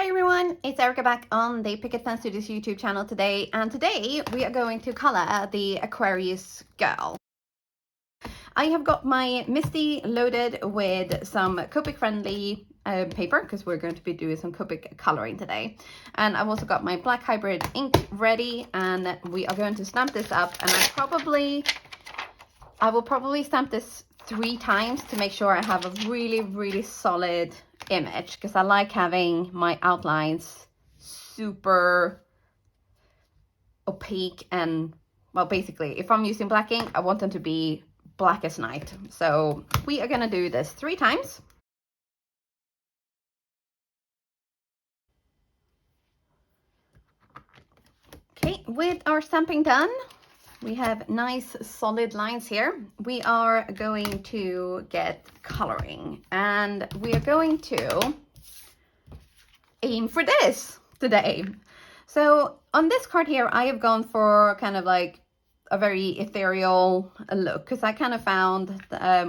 Hi everyone, it's Erica back on the Picket Studios YouTube channel today, and today we are going to color the Aquarius Girl. I have got my Misty loaded with some Copic friendly paper because we're going to be doing some Copic coloring today, and I've also got my black hybrid ink ready, and we are going to stamp this up. And I will probably stamp this 3 times to make sure I have a really solid image, because I like having my outlines super opaque, and well, basically if I'm using black ink, I want them to be black as night. So we are gonna do this 3 times. Okay, with our stamping done, we have nice solid lines here. We are going to get coloring, and we are going to aim for this today. So on this card here, I have gone for kind of like a very ethereal look, because I kind of found,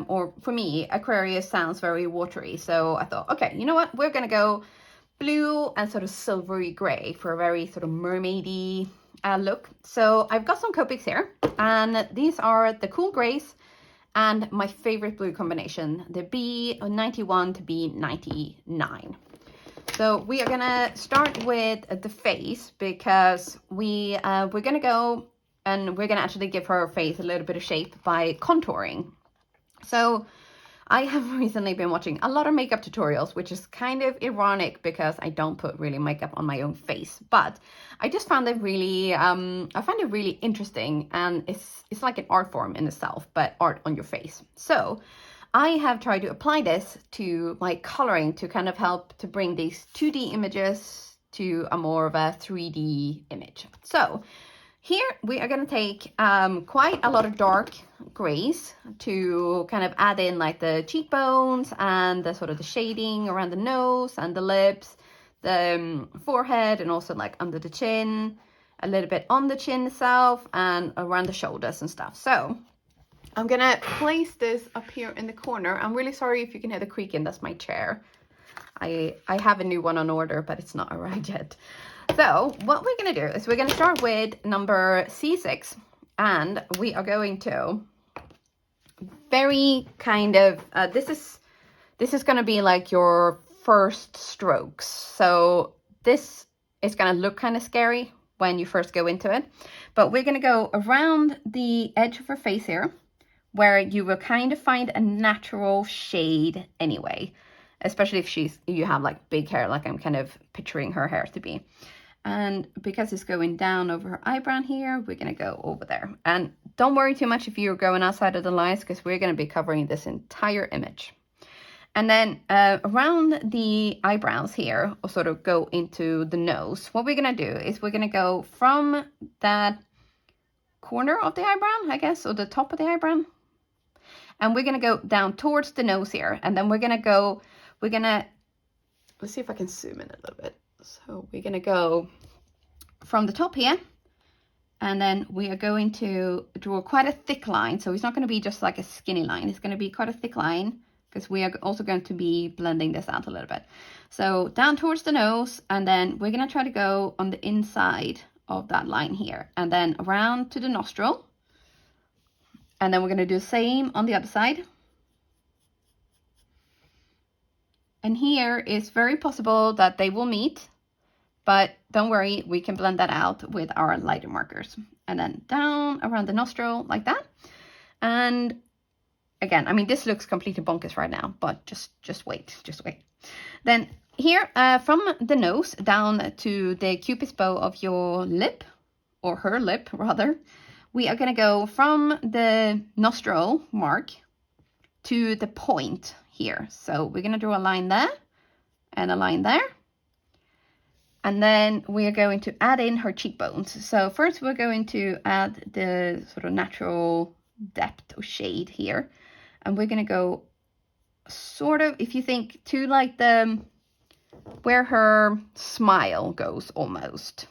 or for me, Aquarius sounds very watery. So I thought, okay, you know what? We're gonna go blue and sort of silvery gray for a very sort of mermaidy look. So I've got some Copics here, and these are the cool grays and my favorite blue combination, the B91 to B99. So we are gonna start with the face, because we're gonna go and we're gonna actually give her face a little bit of shape by contouring. So I have recently been watching a lot of makeup tutorials, which is kind of ironic because I don't put really makeup on my own face, but I just found it really, I find it really interesting, and it's like an art form in itself, but art on your face. So I have tried to apply this to my coloring to kind of help to bring these 2D images to a more of a 3D image. So here we are going to take quite a lot of dark grays to kind of add in like the cheekbones and the sort of the shading around the nose and the lips, the forehead, and also like under the chin, a little bit on the chin itself and around the shoulders and stuff. So I'm gonna place this up here in the corner. I'm really sorry if you can hear the creaking, that's my chair. I have a new one on order, but it's not arrived yet. So what we're gonna do is we're gonna start with number C6, and we are going to very kind of, this is gonna be like your first strokes. So this is gonna look kind of scary when you first go into it, but we're gonna go around the edge of her face here, where you will kind of find a natural shade anyway, especially if you have like big hair, like I'm kind of picturing her hair to be. And because it's going down over her eyebrow here, we're gonna go over there. And don't worry too much if you're going outside of the lines, because we're gonna be covering this entire image. And then around the eyebrows here, or sort of go into the nose, what we're gonna do is we're gonna go from that corner of the eyebrow, I guess, or the top of the eyebrow, and we're gonna go down towards the nose here, and then let's see if I can zoom in a little bit. So we're gonna go from the top here, and then we are going to draw quite a thick line. So it's not gonna be just like a skinny line, it's gonna be quite a thick line, because we are also going to be blending this out a little bit. So down towards the nose, and then we're gonna try to go on the inside of that line here, and then around to the nostril. And then we're going to do the same on the other side. And here it's very possible that they will meet, but don't worry, we can blend that out with our lighter markers. And then down around the nostril like that. And again, I mean, this looks completely bonkers right now, but just wait. Then here from the nose down to the cupid's bow of your lip, or her lip rather, we are going to go from the nostril mark to the point here. So we're going to draw a line there and a line there. And then we are going to add in her cheekbones. So first we're going to add the sort of natural depth or shade here. And we're going to go sort of, if you think to like where her smile goes almost.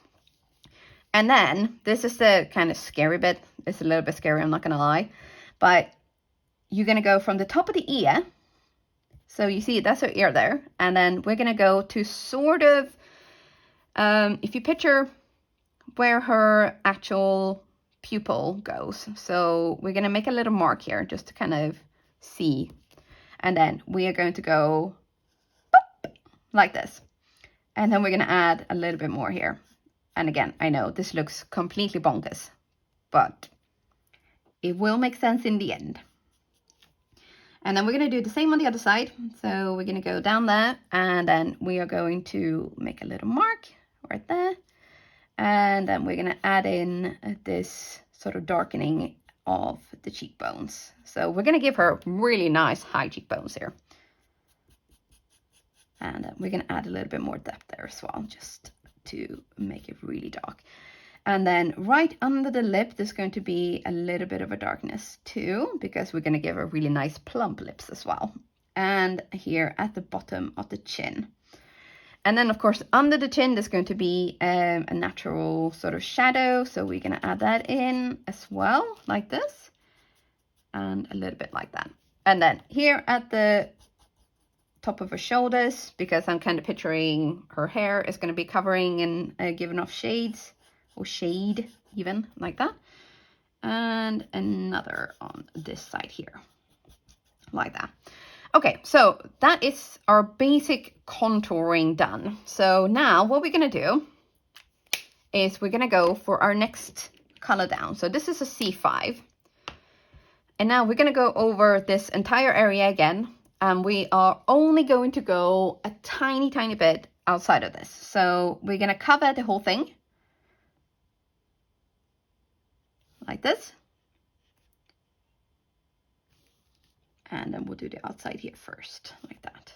And then, this is the kind of scary bit. It's a little bit scary, I'm not going to lie. But you're going to go from the top of the ear. So you see, that's her ear there. And then we're going to go to sort of if you picture where her actual pupil goes, so we're going to make a little mark here just to kind of see. And then we are going to go like this. And then we're going to add a little bit more here. And again, I know this looks completely bonkers, but it will make sense in the end. And then we're going to do the same on the other side. So we're going to go down there, and then we are going to make a little mark right there. And then we're going to add in this sort of darkening of the cheekbones. So we're going to give her really nice high cheekbones here. And we're going to add a little bit more depth there as well, just to make it really dark. And then right under the lip, there's going to be a little bit of a darkness too, because we're going to give her really nice plump lips as well. And here at the bottom of the chin. And then, of course, under the chin, there's going to be a natural sort of shadow. So we're going to add that in as well, like this. And a little bit like that. And then here at the top of her shoulders, because I'm kind of picturing her hair is going to be covering and giving off shades, or shade even, like that. And another on this side here, like that. Okay, so that is our basic contouring done. So now what we're going to do is we're going to go for our next color down. So this is a C5. And now we're going to go over this entire area again. And we are only going to go a tiny, tiny bit outside of this. So we're going to cover the whole thing. Like this. And then we'll do the outside here first, like that.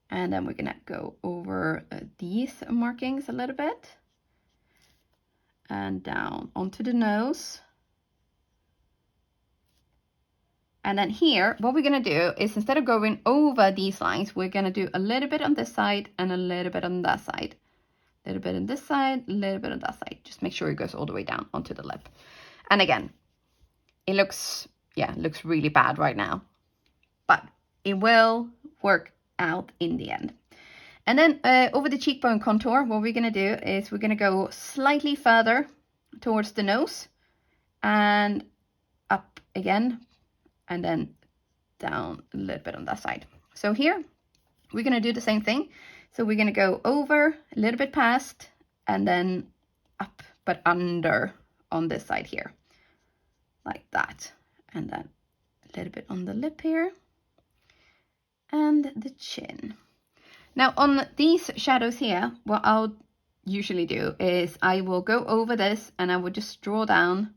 And then we're going to go over these markings a little bit. And down onto the nose. And then here, what we're going to do is instead of going over these lines, we're going to do a little bit on this side and a little bit on that side. A little bit on this side, a little bit on that side. Just make sure it goes all the way down onto the lip. And again, it looks really bad right now. But it will work out in the end. And then over the cheekbone contour, what we're going to do is we're going to go slightly further towards the nose. And up again. And then down a little bit on that side. So here, we're going to do the same thing. So we're going to go over, a little bit past, and then up, but under on this side here. Like that. And then a little bit on the lip here. And the chin. Now on these shadows here, what I'll usually do is I will go over this and I will just draw down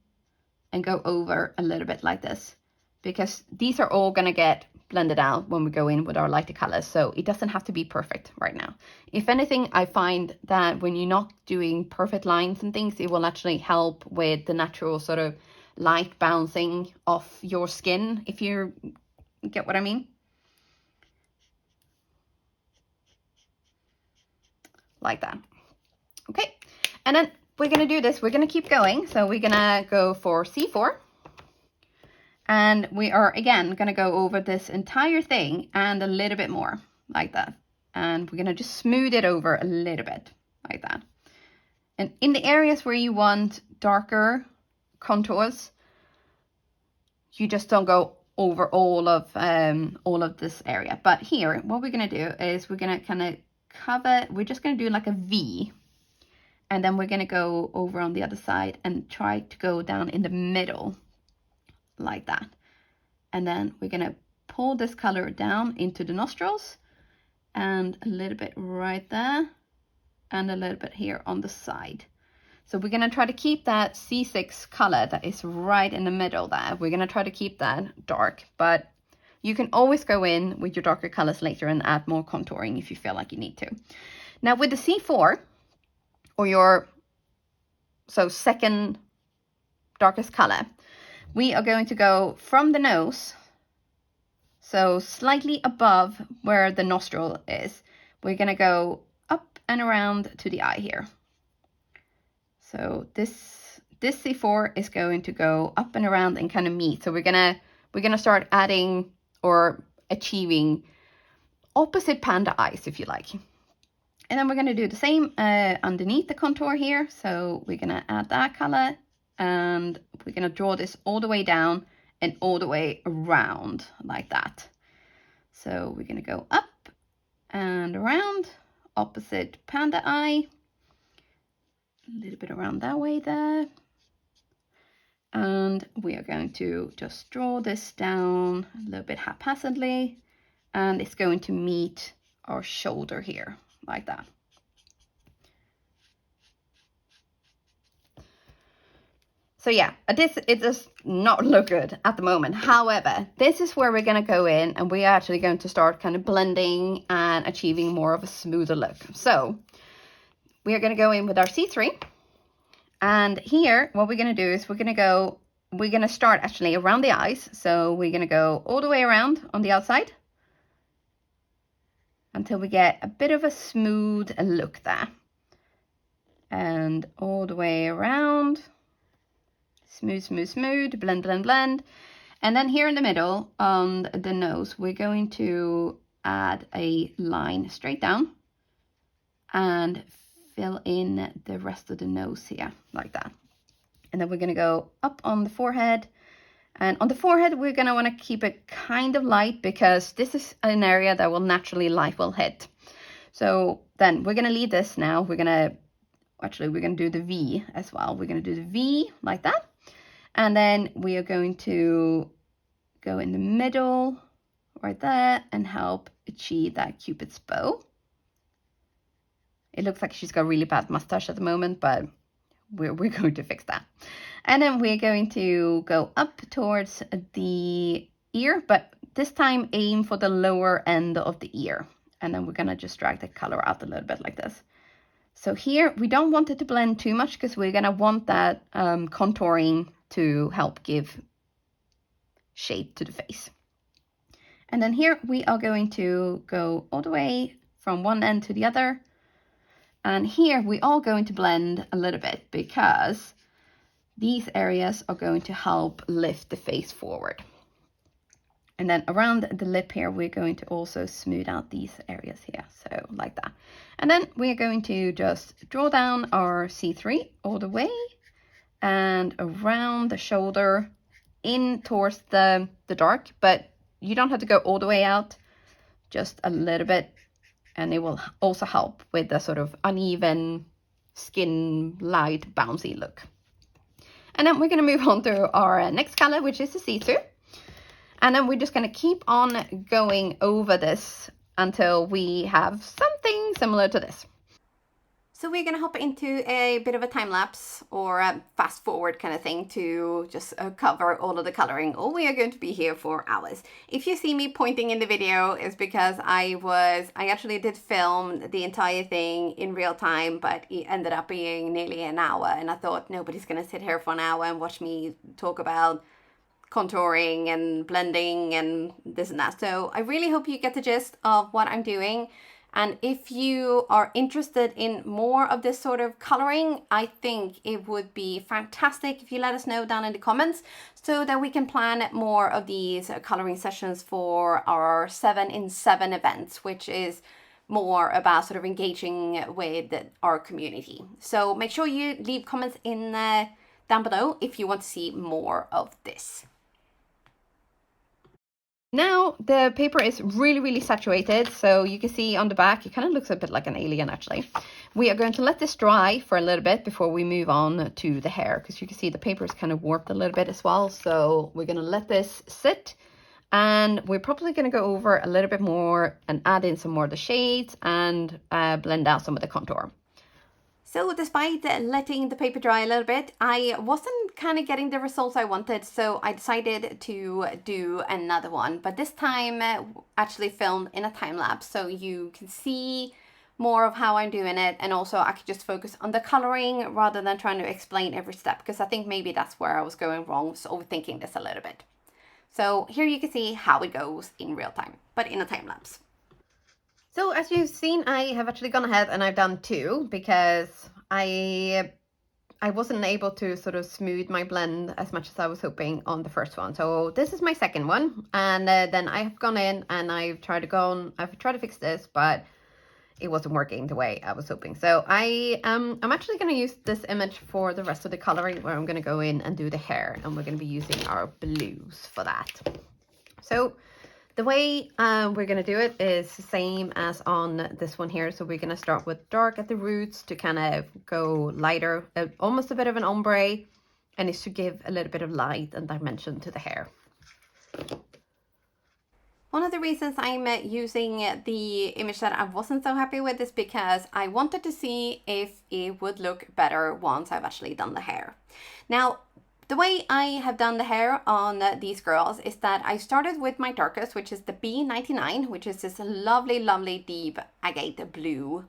and go over a little bit like this. Because these are all going to get blended out when we go in with our lighter colors. So it doesn't have to be perfect right now. If anything, I find that when you're not doing perfect lines and things, it will actually help with the natural sort of light bouncing off your skin, if you get what I mean. Like that. Okay. And then we're going to do this. We're going to keep going. So we're going to go for C4. And we are, again, going to go over this entire thing and a little bit more, like that. And we're going to just smooth it over a little bit, like that. And in the areas where you want darker contours, you just don't go over all of this area. But here, what we're going to do is we're going to kind of cover, we're just going to do like a V. And then we're going to go over on the other side and try to go down in the middle. Like that. And then we're going to pull this color down into the nostrils and a little bit right there and a little bit here on the side. So we're going to try to keep that C6 color that is right in the middle there. We're going to try to keep that dark, but you can always go in with your darker colors later and add more contouring if you feel like you need to. Now with the C4 or your second darkest color, we are going to go from the nose, so slightly above where the nostril is. We're going to go up and around to the eye here. So this C4 is going to go up and around and kind of meet. So we're gonna start adding or achieving opposite panda eyes, if you like. And then we're going to do the same underneath the contour here. So we're going to add that color and we're going to draw this all the way down and all the way around like that. So we're going to go up and around, opposite panda eye, a little bit around that way there. And we are going to just draw this down a little bit haphazardly, and it's going to meet our shoulder here like that. So yeah, it does not look good at the moment. However, this is where we're going to go in and we're actually going to start kind of blending and achieving more of a smoother look. So we are going to go in with our C3. And here, what we're going to do is we're going to start actually around the eyes. So we're going to go all the way around on the outside until we get a bit of a smooth look there. And all the way around. Smooth, smooth, smooth, blend, blend, blend. And then here in the middle on the nose, we're going to add a line straight down and fill in the rest of the nose here, like that. And then we're gonna go up on the forehead. And on the forehead, we're gonna wanna keep it kind of light because this is an area that will naturally light will hit. So then we're gonna leave this now. We're gonna do the V as well. We're gonna do the V like that. And then we are going to go in the middle right there and help achieve that Cupid's bow. It looks like she's got a really bad mustache at the moment, but we're going to fix that. And then we're going to go up towards the ear, but this time aim for the lower end of the ear. And then we're gonna just drag the color out a little bit like this. So here, we don't want it to blend too much because we're gonna want that contouring to help give shape to the face. And then here we are going to go all the way from one end to the other. And here we are going to blend a little bit because these areas are going to help lift the face forward. And then around the lip here, we're going to also smooth out these areas here. So like that. And then we're going to just draw down our C3 all the way and around the shoulder in towards the dark, but you don't have to go all the way out, just a little bit. And it will also help with the sort of uneven skin, light, bouncy look. And then we're going to move on to our next color, which is the C2. And then we're just going to keep on going over this until we have something similar to this. So we're going to hop into a bit of a time lapse or a fast forward kind of thing to just cover all of the coloring, or we are going to be here for hours. If you see me pointing in the video, it's because I actually did film the entire thing in real time, but it ended up being nearly an hour. And I thought nobody's going to sit here for an hour and watch me talk about contouring and blending and this and that. So I really hope you get the gist of what I'm doing. And if you are interested in more of this sort of coloring, I think it would be fantastic if you let us know down in the comments so that we can plan more of these coloring sessions for our 7-in-7 events, which is more about sort of engaging with our community. So make sure you leave comments in down below if you want to see more of this. Now the paper is really, really saturated. So you can see on the back, it kind of looks a bit like an alien actually. We are going to let this dry for a little bit before we move on to the hair, because you can see the paper is kind of warped a little bit as well. So we're going to let this sit, and we're probably going to go over a little bit more and add in some more of the shades and blend out some of the contour. So despite letting the paper dry a little bit, I wasn't kind of getting the results I wanted, so I decided to do another one, but this time actually filmed in a time lapse, so you can see more of how I'm doing it, and also I could just focus on the coloring rather than trying to explain every step, because I think maybe that's where I was going wrong, was overthinking this a little bit. So here you can see how it goes in real time, but in a time lapse. So as you've seen, I have actually gone ahead and I've done two because I wasn't able to sort of smooth my blend as much as I was hoping on the first one. So this is my second one, and then I have gone in and I've tried to fix this, but it wasn't working the way I was hoping. So I'm actually going to use this image for the rest of the coloring, where I'm going to go in and do the hair, and we're going to be using our blues for that. So the way we're going to do it is the same as on this one here. So we're going to start with dark at the roots to kind of go lighter, almost a bit of an ombre, and it's to give a little bit of light and dimension to the hair. One of the reasons I'm using the image that I wasn't so happy with is because I wanted to see if it would look better once I've actually done the hair. Now, the way I have done the hair on these girls is that I started with my darkest, which is the B99, which is this lovely, lovely deep agate blue.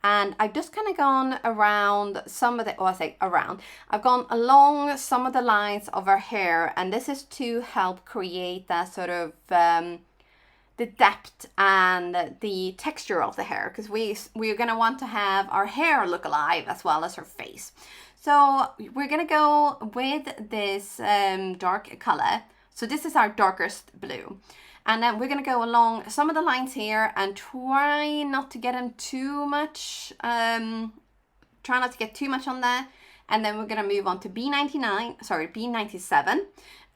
And I've just kind of gone around some of the, I've gone along some of the lines of her hair, and this is to help create that sort of the depth and the texture of the hair, because we're going to want to have our hair look alive as well as her face. So we're going to go with this dark color. So this is our darkest blue. And then we're going to go along some of the lines here and try not to get them too much, try not to get too much on there. And then we're going to move on to B97.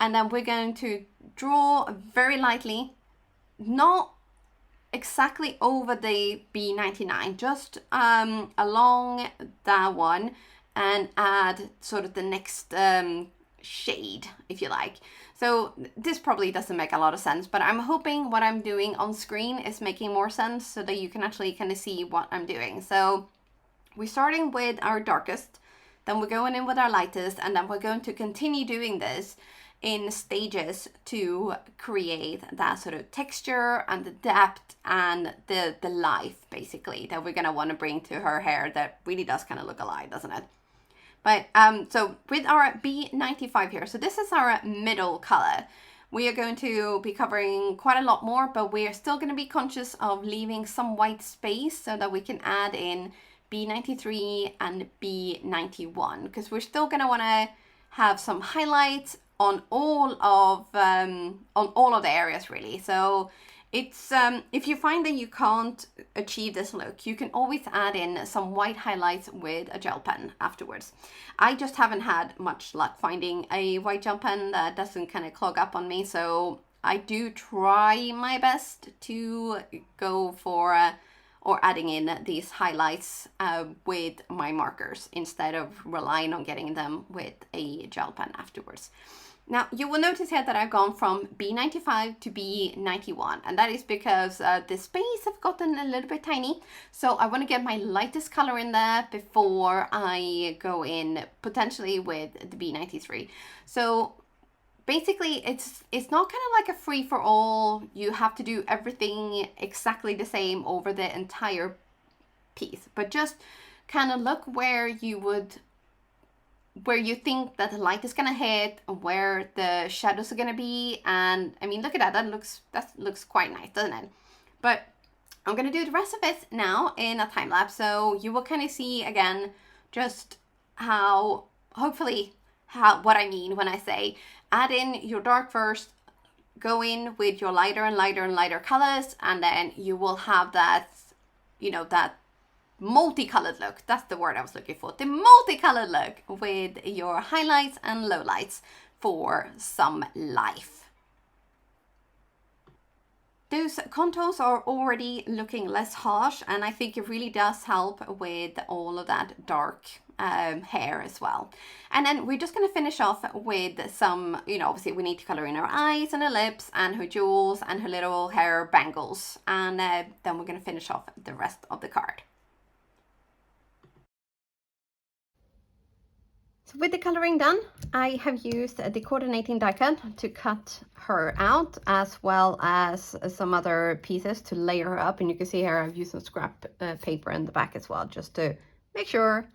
And then we're going to draw very lightly, not exactly over the B99, just along that one, and add sort of the next shade, if you like. So this probably doesn't make a lot of sense, but I'm hoping what I'm doing on screen is making more sense so that you can actually kind of see what I'm doing. So we're starting with our darkest, then we're going in with our lightest, and then we're going to continue doing this in stages to create that sort of texture and the depth and the life, basically, that we're going to want to bring to her hair that really does kind of look alive, doesn't it? But so with our B95 here, so this is our middle color. We are going to be covering quite a lot more, but we are still going to be conscious of leaving some white space so that we can add in B93 and B91, because we're still going to want to have some highlights on all of the areas, really. So it's if you find that you can't achieve this look, you can always add in some white highlights with a gel pen afterwards. I just haven't had much luck finding a white gel pen that doesn't kind of clog up on me, so I do try my best to go for or adding in these highlights with my markers instead of relying on getting them with a gel pen afterwards. Now, you will notice here that I've gone from B95 to B91, and that is because the space have gotten a little bit tiny. So I want to get my lightest color in there before I go in potentially with the B93. So basically, it's not kind of like a free-for-all. You have to do everything exactly the same over the entire piece, but just kind of look where you think that the light is going to hit, where the shadows are going to be. And I mean, look at that. That looks quite nice, doesn't it? But I'm going to do the rest of it now in a time lapse. So you will kind of see again, just how, hopefully, what I mean when I say add in your dark first, go in with your lighter and lighter and lighter colors, and then you will have that, you know, that multicolored look. That's the word I was looking for. The multicolored look with your highlights and lowlights for some life. Those contours are already looking less harsh, and I think it really does help with all of that dark hair as well. And then we're just going to finish off with some, you know, obviously we need to color in her eyes and her lips and her jewels and her little hair bangles, and then we're going to finish off the rest of the card. So with the coloring done, I have used the coordinating die cut to cut her out, as well as some other pieces to layer her up. And you can see here I've used some scrap paper in the back as well, just to make sure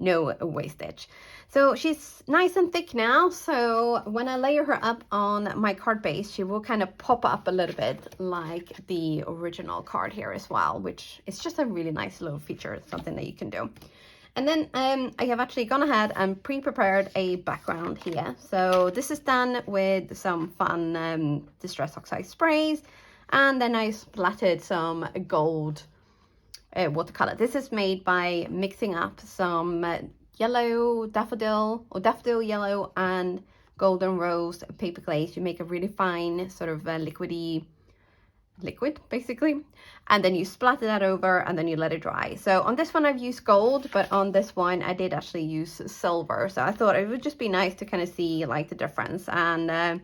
no wastage. So she's nice and thick now, so when I layer her up on my card base, she will kind of pop up a little bit like the original card here as well, which is just a really nice little feature, something that you can do. And then I have actually gone ahead and pre-prepared a background here. So this is done with some fun Distress Oxide sprays, and then I splattered some gold watercolor. This is made by mixing up some yellow daffodil or daffodil yellow and golden rose paper glaze. You make a really fine sort of liquidy liquid basically, and then you splatter that over and then you let it dry. So on this one I've used gold, but on this one I did actually use silver. So I thought it would just be nice to kind of see like the difference, and I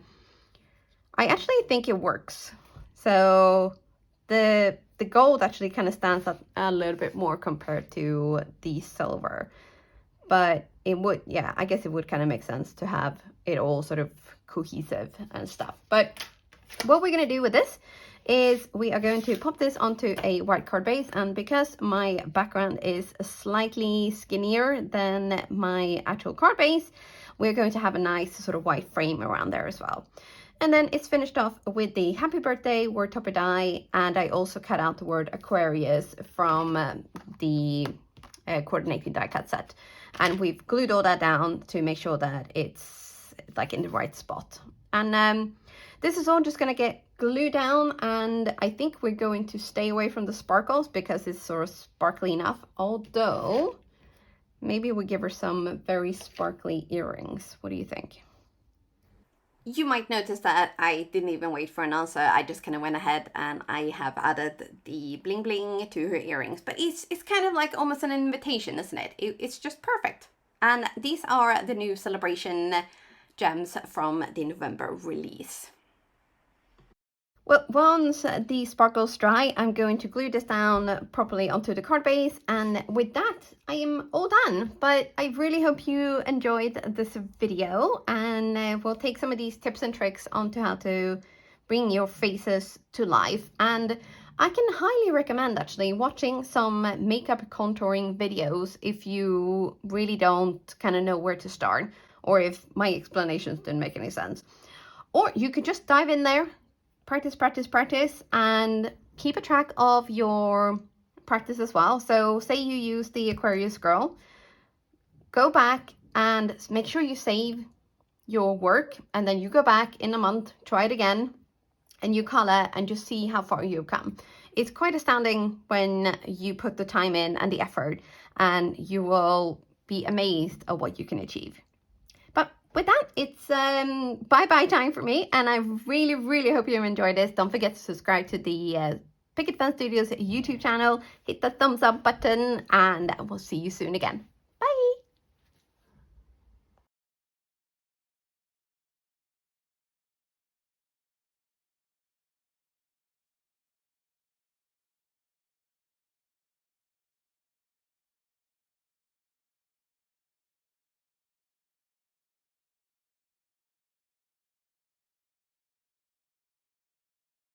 actually think it works. So the gold actually kind of stands out a little bit more compared to the silver, but it would, yeah, I guess it would kind of make sense to have it all sort of cohesive and stuff. But what we're going to do with this is we are going to pop this onto a white card base, and because my background is slightly skinnier than my actual card base, we're going to have a nice sort of white frame around there as well. And then it's finished off with the happy birthday word topper die, and I also cut out the word Aquarius from the coordinating die cut set, and we've glued all that down to make sure that it's like in the right spot. And this is all just going to get glued down, and I think we're going to stay away from the sparkles because it's sort of sparkly enough, although maybe we give her some very sparkly earrings. What do you think? You might notice that I didn't even wait for an answer. I just kind of went ahead and I have added the bling bling to her earrings. But it's kind of like almost an invitation, isn't it? It's just perfect. And these are the new celebration gems from the November release. Well, once the sparkles dry, I'm going to glue this down properly onto the card base, and with that, I am all done. But I really hope you enjoyed this video, and we'll take some of these tips and tricks onto how to bring your faces to life. And I can highly recommend actually watching some makeup contouring videos if you really don't kind of know where to start, or if my explanations didn't make any sense. Or you could just dive in there, practice, practice, practice, and keep a track of your practice as well. So say you use the Aquarius Girl, go back and make sure you save your work, and then you go back in a month, try it again, and you color and just see how far you've come. It's quite astounding when you put the time in and the effort, and you will be amazed at what you can achieve. But with that, it's bye-bye time for me, and I really hope you enjoyed this. Don't forget to subscribe to the Picket Studios YouTube channel, hit the thumbs up button, and we'll see you soon again.